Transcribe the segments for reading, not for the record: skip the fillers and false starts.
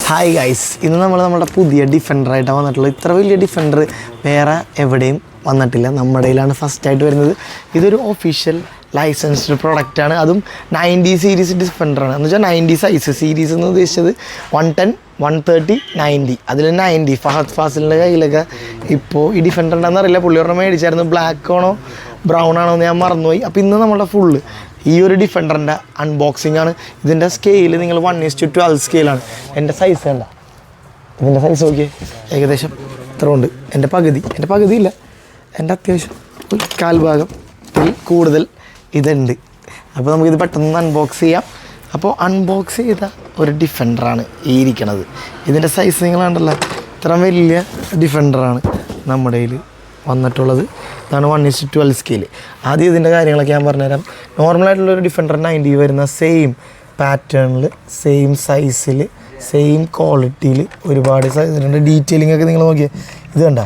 Hi guys, ഇന്ന് നമ്മുടെ പുതിയ ഡിഫൻഡറായിട്ടാണ് വന്നിട്ടുള്ളത്. ഇത്ര വലിയ ഡിഫൻഡർ വേറെ എവിടെയും വന്നിട്ടില്ല, നമ്മുടെ കയ്യിലാണ് ഫസ്റ്റായിട്ട് വരുന്നത്. ഇതൊരു ഒഫീഷ്യൽ ലൈസൻസ്ഡ് പ്രൊഡക്റ്റാണ്, അതും 90 സീരീസ് ഡിഫൻഡറാണ്. എന്ന് വെച്ചാൽ 90 സൈസ് സീരീസ് എന്ന് ഉദ്ദേശിച്ചത് 110, 130, 90. അതിൽ 90 ഫഹദ് ഫാസിലിൻ്റെ കയ്യിലൊക്കെ ഇപ്പോൾ ഈ ഡിഫൻഡർ ഉണ്ടെന്ന് അറിയില്ല. പുള്ളി ഒരെണ്ണം മേടിച്ചായിരുന്നു, ബ്ലാക്ക് ആണോ ബ്രൗൺ ആണോ എന്ന് ഞാൻ മറന്നുപോയി. അപ്പോൾ ഇന്ന് നമ്മുടെ ഫുള്ള് ഈ ഒരു ഡിഫൻഡറിൻ്റെ അൺബോക്സിംഗ് ആണ്. ഇതിൻ്റെ സ്കെയിൽ നിങ്ങൾ 1:12 സ്കെയിലാണ്. എൻ്റെ സൈസ് വേണ്ട, ഇതിൻ്റെ സൈസ് നോക്കിയേ, ഏകദേശം ഇത്ര ഉണ്ട്. എൻ്റെ പകുതിയില്ല, എൻ്റെ അത്യാവശ്യം ഒരു കാൽഭാഗം കൂടുതൽ ഇതുണ്ട്. അപ്പോൾ നമുക്കിത് പെട്ടെന്ന് അൺബോക്സ് ചെയ്യാം. അപ്പോൾ അൺബോക്സ് ചെയ്ത ഒരു ഡിഫൻഡറാണ് ഈ ഇരിക്കണത്. ഇതിൻ്റെ സൈസ് നിങ്ങൾ കണ്ടല്ലോ, ഇത്ര വലിയ ഡിഫൻഡറാണ് നമ്മുടെ കയ്യിൽ വന്നിട്ടുള്ളത്. ഇതാണ് 1:12 സ്കെയിൽ. ആദ്യം ഇതിൻ്റെ കാര്യങ്ങളൊക്കെ ഞാൻ പറഞ്ഞുതരാം. നോർമലായിട്ടുള്ളൊരു ഡിഫൻഡർ 90 വരുന്ന സെയിം പാറ്റേണിൽ, സെയിം സൈസിൽ, സെയിം ക്വാളിറ്റിയിൽ ഒരുപാട് സൈസിലുണ്ട്. ഡീറ്റെയിലിംഗ് ഒക്കെ നിങ്ങൾ നോക്കിയാൽ ഇത് കണ്ട,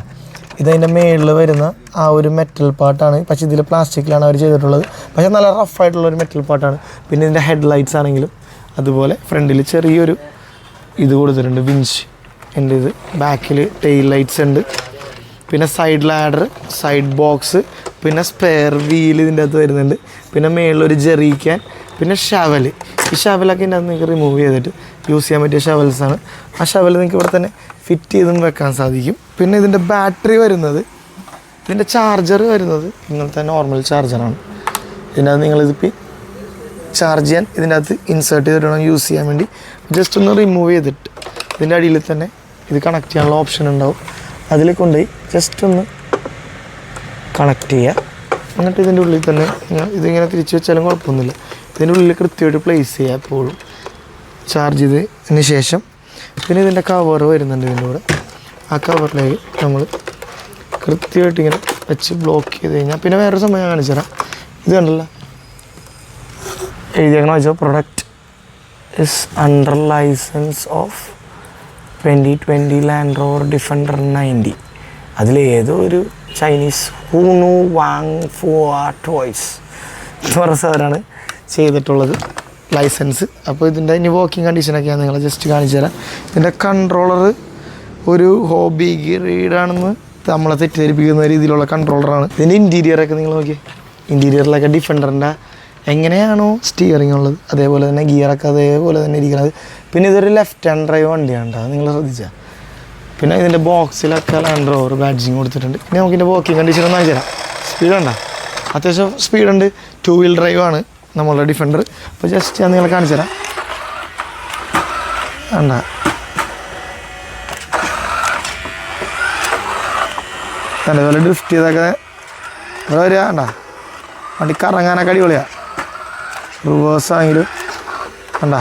ഇതതിൻ്റെ മേളിൽ വരുന്ന ആ ഒരു മെറ്റൽ പാർട്ടാണ്. പക്ഷേ ഇതിൽ പ്ലാസ്റ്റിക്കിലാണ് അവർ ചെയ്തിട്ടുള്ളത്, പക്ഷേ നല്ല റഫായിട്ടുള്ളൊരു മെറ്റൽ പാർട്ടാണ്. പിന്നെ ഇതിൻ്റെ ഹെഡ് ലൈറ്റ്സ് ആണെങ്കിലും അതുപോലെ ഫ്രണ്ടിൽ ചെറിയൊരു ഇത് കൊടുത്തിട്ടുണ്ട്, വിഞ്ച്. എൻ്റെ ഇത് ബാക്കിൽ ടെയിൽ ലൈറ്റ്സ് ഉണ്ട്. പിന്നെ സൈഡ് ലാഡർ, സൈഡ് ബോക്സ്, പിന്നെ സ്പെയർ വീൽ ഇതിൻ്റെ അകത്ത് വരുന്നുണ്ട്. പിന്നെ മേളിലൊരു ജെറി ക്യാൻ, പിന്നെ ഷവൽ. ഈ ഷവലൊക്കെ ഇതിൻ്റെ അകത്ത് നിങ്ങൾക്ക് റിമൂവ് ചെയ്തിട്ട് യൂസ് ചെയ്യാൻ പറ്റിയ ഷവൽസാണ്. ആ ഷവൽ നിങ്ങൾക്ക് ഇവിടെ തന്നെ ഫിറ്റ് ചെയ്തും വെക്കാൻ സാധിക്കും. പിന്നെ ഇതിൻ്റെ ബാറ്ററി വരുന്നത്, ഇതിൻ്റെ ചാർജർ വരുന്നത് ഇങ്ങനത്തെ നോർമൽ ചാർജറാണ്. ഇതിൻ്റെ അകത്ത് നിങ്ങളിതിപ്പോൾ ചാർജ് ചെയ്യാൻ ഇതിൻ്റെ അകത്ത് ഇൻസേർട്ട് ചെയ്തിട്ട് വേണം യൂസ് ചെയ്യാൻ വേണ്ടി. ജസ്റ്റ് ഒന്ന് റിമൂവ് ചെയ്തിട്ട് ഇതിൻ്റെ അടിയിൽ തന്നെ ഇത് കണക്ട് ചെയ്യാനുള്ള ഓപ്ഷൻ ഉണ്ടാവും. അതിൽ കൊണ്ടുപോയി ജസ്റ്റ് ഒന്ന് കണക്ട് ചെയ്യുക. എന്നിട്ട് ഇതിൻ്റെ ഉള്ളിൽ തന്നെ ഇതിങ്ങനെ തിരിച്ച് വെച്ചാലും കുഴപ്പമൊന്നുമില്ല. ഇതിൻ്റെ ഉള്ളിൽ കൃത്യമായിട്ട് പ്ലേസ് ചെയ്യുക എപ്പോഴും ചാർജ് ചെയ്തതിന് ശേഷം. പിന്നെ ഇതിൻ്റെ കവർ വരുന്നുണ്ട് ഇതിൻ്റെ കൂടെ. ആ കവറിലേക്ക് നമ്മൾ കൃത്യമായിട്ട് ഇങ്ങനെ വെച്ച് ബ്ലോക്ക് ചെയ്ത് കഴിഞ്ഞാൽ, പിന്നെ വേറൊരു സമയം ഞാൻ കാണിച്ചു തരാം. ഇത് കണ്ടല്ലോ, എഴുതിയേക്കണ വെച്ചാൽ product is under license of 2020 Land Rover Defender 90. അതിലേതോ ഒരു ചൈനീസ് ഹൂണു വാങ് ഫുവ ടോയ്സ് എന്ന് പറഞ്ഞ സാറാണ് ചെയ്തിട്ടുള്ളത് ലൈസൻസ്. അപ്പോൾ ഇതിൻ്റെ ഇനി വർക്കിംഗ് കണ്ടീഷനൊക്കെ ഞാൻ നിങ്ങളെ ജസ്റ്റ് കാണിച്ചു തരാം. ഇതിൻ്റെ കൺട്രോളർ ഒരു ഹോബി റീഡാണെന്ന് നമ്മളെ തെറ്റിദ്ധരിപ്പിക്കുന്ന രീതിയിലുള്ള കൺട്രോളറാണ്. ഇതിൻ്റെ ഇൻറ്റീരിയറൊക്കെ നിങ്ങൾ നോക്കിയേ, ഇൻറ്റീരിയറിലൊക്കെ ഡിഫൻഡറിൻ്റെ എങ്ങനെയാണോ സ്റ്റിയറിംഗ് ഉള്ളത് അതേപോലെ തന്നെ ഗിയറൊക്കെ അതേപോലെ തന്നെ ഇരിക്കുന്നത്. പിന്നെ ഇതൊരു ലെഫ്റ്റ് ഹാൻഡ് ഡ്രൈവ് വണ്ടിയാണ്, അത് നിങ്ങൾ ശ്രദ്ധിച്ചാൽ. പിന്നെ ഇതിൻ്റെ ബോക്സിലൊക്കെ ലാൻഡ് റോവർ ബാഡ്ജിങ് കൊടുത്തിട്ടുണ്ട്. പിന്നെ നമുക്ക് ഇതിൻ്റെ വർക്കിംഗ് കണ്ടീഷൻ ഒന്ന് അയച്ചു തരാം. സ്പീഡുണ്ടോ? അത്യാവശ്യം സ്പീഡുണ്ട്. 2 വീൽ ഡ്രൈവ് ആണ് നമ്മളുടെ ഡിഫൻഡർ. അപ്പോൾ ജസ്റ്റ് ഞാൻ നിങ്ങളെ കാണിച്ചു തരാം. വേണ്ട, അതേപോലെ ഡ്രിഫ്റ്റ് ചെയ്തൊക്കെ ഇവിടെ വരിക. വേണ്ട, വണ്ടി കറങ്ങാനൊക്കെ അടിപൊളിയാണ്. റിവേഴ്സ് ആണെങ്കിലും വേണ്ട,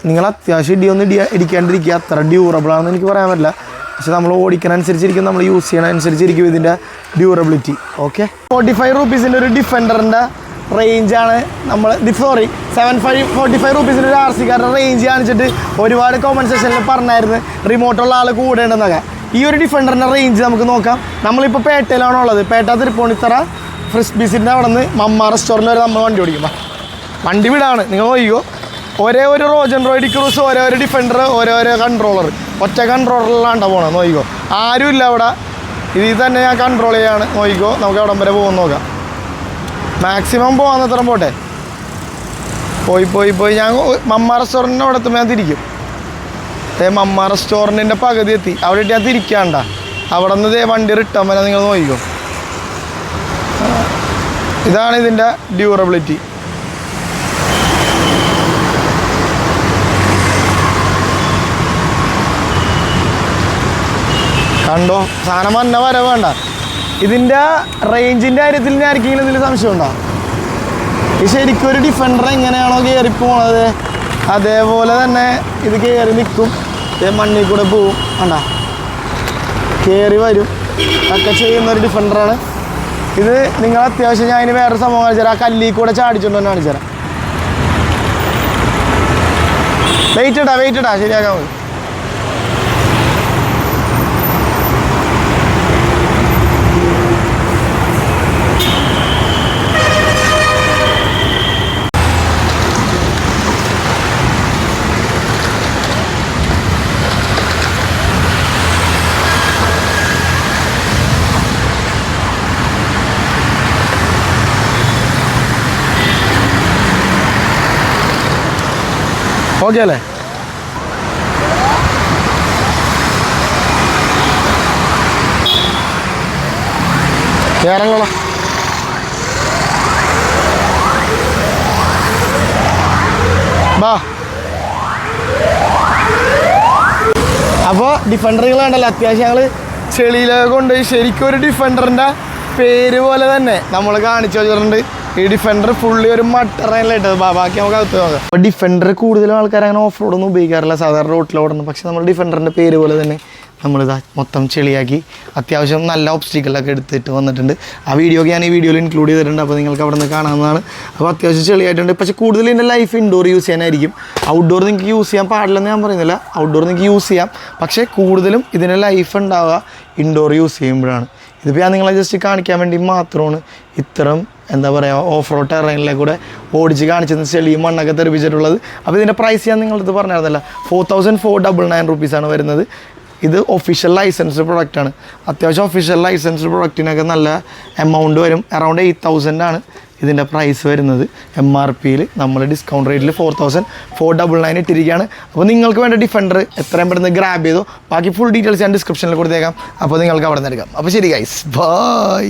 നിങ്ങൾ അത്യാവശ്യം ഇടിയൊന്നും ഇടിക്കാണ്ടിരിക്കുക. അത്ര ഡ്യൂറബിളാണെന്ന് എനിക്ക് പറയാൻ പറ്റില്ല, പക്ഷെ നമ്മൾ ഓടിക്കണനുസരിച്ചിരിക്കും, നമ്മൾ യൂസ് ചെയ്യണനുസരിച്ചിരിക്കും ഇതിൻ്റെ ഡ്യൂറബിലിറ്റി. ഓക്കെ, 45 റുപ്പീസിൻ്റെ ഒരു ഡിഫൻഡറിൻ്റെ റേഞ്ചാണ് നമ്മൾ 45 റുപ്പീസിൻ്റെ ഒരു RC കാരുടെ റേഞ്ച് കാണിച്ചിട്ട് ഒരുപാട് കോമൻറ്റ് സെക്ഷനിൽ പറഞ്ഞായിരുന്നു റിമോട്ടുള്ള ആൾ കൂടെ ഉണ്ടെന്നൊക്കെ. ഈ ഒരു ഡിഫൻഡറിൻ്റെ റേഞ്ച് നമുക്ക് നോക്കാം. നമ്മളിപ്പോൾ പേട്ടയിലാണോ ഉള്ളത്. പേട്ട തിരുപ്പൂണിത്തറ ഫ്രിസ്ബീസിൻ്റെ അവിടെ നിന്ന് മമ്മ റെസ്റ്റോറൻറ്റ് വരെ നമ്മൾ വണ്ടി ഓടിക്കും. വണ്ടി വിടാണ്, നിങ്ങൾ നോക്കിക്കോ. ഒരേ ഒരു റോജൻ റോയിഡ് ക്രൂസ്, ഓരോ ഒരു ഡിഫൻഡർ, ഓരോരോ കൺട്രോളർ, ഒറ്റ കൺട്രോളറിലാണ്ടാ പോകണം. നോക്കിക്കോ, ആരുമില്ല അവിടെ. ഇതിൽ തന്നെ ഞാൻ കൺട്രോൾ ചെയ്യാണ്. നോക്കിക്കോ, നമുക്ക് എവിടം വരെ പോകുമെന്ന് നോക്കാം. മാക്സിമം പോകാന്നത്ര പോട്ടെ. പോയി ഞാൻ മമ്മ റെസ്റ്റോറൻറ്റിൻ്റെ അവിടെ എത്തുമ്പോൾ ഞാൻ തിരിക്കും. മമ്മ റെസ്റ്റോറൻറ്റിൻ്റെ പകുതി എത്തി, അവിടെ ഇട്ട് ഞാൻ തിരിക്കാണ്ട. അവിടെ നിന്ന് വണ്ടി റിട്ടേൺ വരെ നിങ്ങൾ നോക്കിക്കോ. ഇതാണ് ഇതിൻ്റെ ഡ്യൂറബിലിറ്റി. കണ്ടോ, സാധനം വന്ന വരെ വേണ്ട. ഇതിൻ്റെ റേഞ്ചിൻ്റെ കാര്യത്തിൽ ഞാൻ ആർക്കെങ്കിലും ഇതിൽ സംശയം ഉണ്ടോ? ഈ ശരിക്കും ഒരു ഡിഫൻഡർ എങ്ങനെയാണോ കയറി പോണത് അതേപോലെ തന്നെ ഇത് കയറി നിൽക്കും. മണ്ണിൽ കൂടെ പോവും, വേണ്ട കയറി വരും ഒക്കെ ചെയ്യുന്നൊരു ഡിഫൻഡറാണ് ഇത്. നിങ്ങൾ അത്യാവശ്യം ഞാൻ അതിന് വേറൊരു സംഭവം കാണിച്ചു തരാം. ആ കല്ലിൽ കൂടെ ചാടിച്ചുകൊണ്ട് തന്നെ കാണിച്ചു തരാം. വെയിറ്റ് ഇടാ ശരിയാക്കാൻ മതി. ഓക്കെ അല്ലേ? കേരള ബാ. അപ്പോൾ ഡിഫൻഡറുകൾ കണ്ടല്ലോ, അത്യാവശ്യം ഞങ്ങൾ ചെളിയിലൊക്കെ കൊണ്ടുപോയി ശരിക്കും ഒരു ഡിഫൻഡറിൻ്റെ പേര് പോലെ തന്നെ നമ്മൾ കാണിച്ചു വെച്ചിട്ടുണ്ട്. ഈ ഡിഫൻഡർ ഫുള്ളി ഒരു മട്ടറയിലിട്ടത്. ബാക്കി നമുക്ക് അകത്ത് നോക്കാം. അപ്പോൾ ഡിഫൻഡർ കൂടുതലും ആൾക്കാർ അങ്ങനെ ഓഫ് റോഡൊന്നും ഉപയോഗിക്കാറില്ല, സാധാരണ റോട്ടിൽ ഓടുന്നു. പക്ഷേ നമ്മൾ ഡിഫൻഡറിൻ്റെ പേര് പോലെ തന്നെ നമ്മളിതാ മൊത്തം ചെളിയാക്കി അത്യാവശ്യം നല്ല ഒബ്സ്റ്റിക്കലൊക്കെ എടുത്തിട്ട് വന്നിട്ടുണ്ട്. ആ വീഡിയോ ഞാൻ ഈ വീഡിയോയിൽ ഇൻക്ലൂഡ് ചെയ്തിട്ടുണ്ട്. അപ്പോൾ നിങ്ങൾക്ക് അവിടെ നിന്ന് കാണാവുന്നതാണ്. അപ്പോൾ അത്യാവശ്യം ചെളിയായിട്ടുണ്ട്. പക്ഷേ കൂടുതൽ എൻ്റെ ലൈഫ് ഇൻഡോർ യൂസ് ചെയ്യാനായിരിക്കും. ഔട്ട്ഡോർ നിങ്ങൾക്ക് യൂസ് ചെയ്യാൻ പാടില്ലെന്ന് ഞാൻ പറയുന്നില്ല. ഔട്ട്ഡോർ നിങ്ങൾക്ക് യൂസ് ചെയ്യാം. പക്ഷേ കൂടുതലും ഇതിൻ്റെ ലൈഫ് ഉണ്ടാവുക ഇൻഡോർ യൂസ് ചെയ്യുമ്പോഴാണ്. ഇതിപ്പോൾ ഞാൻ നിങ്ങളെ ജസ്റ്റ് കാണിക്കാൻ വേണ്ടി മാത്രമാണ് ഇത്തരം എന്താ പറയുക ഓഫ് റോഡ് ടെറൈനിലെ കൂടെ ഓടിച്ച് കാണിച്ചത്, ചെളിയും മണ്ണൊക്കെ തെറിപ്പിച്ചിട്ടുള്ളത്. അപ്പോൾ ഇതിൻ്റെ പ്രൈസ് ഞാൻ നിങ്ങളടുത്ത് പറഞ്ഞിരുന്നില്ല. 4499 റുപ്പീസാണ് വരുന്നത്. ഇത് ഒഫീഷ്യൽ ലൈസൻസ്ഡ് പ്രൊഡക്റ്റാണ്. അത്യാവശ്യം ഒഫീഷ്യൽ ലൈസൻസ്ഡ് പ്രൊഡക്റ്റിനൊക്കെ നല്ല എമൗണ്ട് വരും. അറൗണ്ട് 8000 ആണ് ഇതിൻ്റെ പ്രൈസ് വരുന്നത്. MRPയിൽ നമ്മൾ ഡിസ്കൗണ്ട് റേറ്റിൽ 4499 ഇട്ടിരിക്കുകയാണ്. അപ്പോൾ നിങ്ങൾക്ക് വേണ്ട ഡിഫൻഡർ എത്രയും പെട്ടെന്ന് ഗ്രാബ് ചെയ്തോ. ബാക്കി ഫുൾ ഡീറ്റെയിൽസ് ഞാൻ ഡിസ്ക്രിപ്ഷനിൽ കൊടുത്തേക്കാം. അപ്പോൾ നിങ്ങൾക്ക് അവിടെ നിന്ന് എടുക്കാം. അപ്പോൾ ശരി ഗൈസ്, ബൈ.